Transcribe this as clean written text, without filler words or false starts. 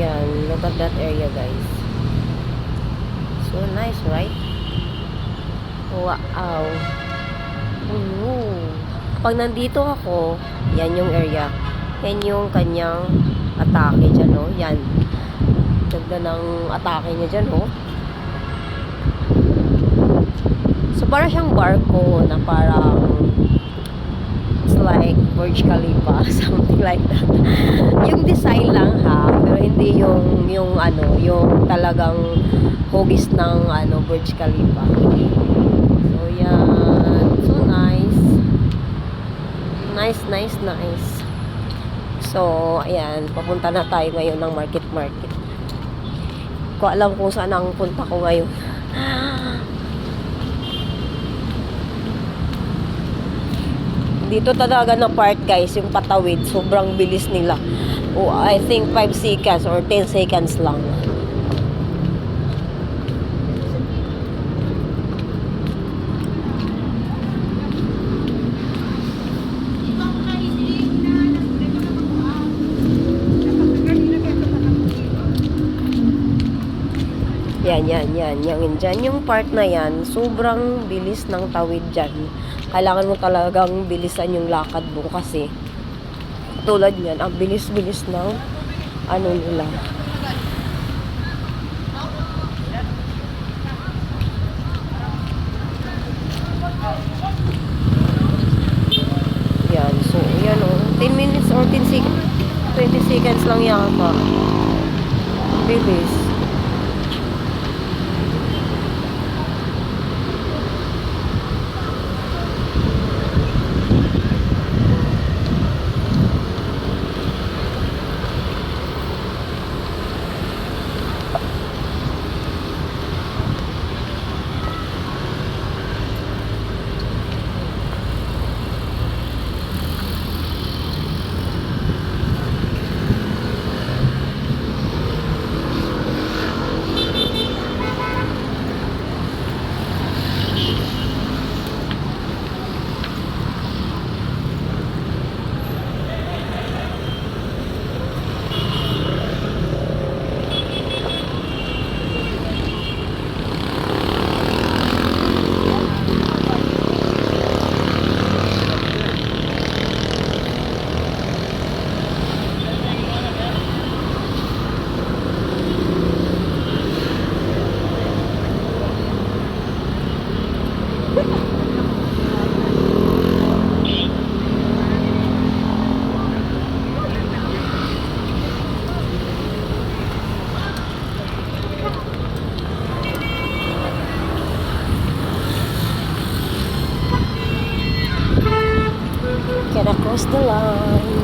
Yan, look at that area, guys. So nice, right? Wow. Pag nandito ako, yan yung area. Yan yung kanyang atake dyan, no? Yan. Ganda ng atake niya dyan, no? So, para siyang barko na parang it's like Burj Khalifa, something like that. Yung design lang, ha? Pero hindi yung ano, yung talagang hugis ng ano, Burj Khalifa. So, yan. So, nice. Nice. So, ayan. Papunta na tayo ngayon ng market. Ko alam kung saan ang punta ko ngayon. Dito talaga na part, guys, yung patawid. Sobrang bilis nila. Oh, I think 5 seconds or 10 seconds lang. Yan. Dyan yung part na yan, sobrang bilis ng tawid dyan. Kailangan mo talagang bilisan yung lakad mo kasi tulad yan, ang bilis-bilis ng ano nila. Yan, so yan o. 10 minutes or 10 seconds, 20 seconds lang yata. Bilis. Can I cross the line?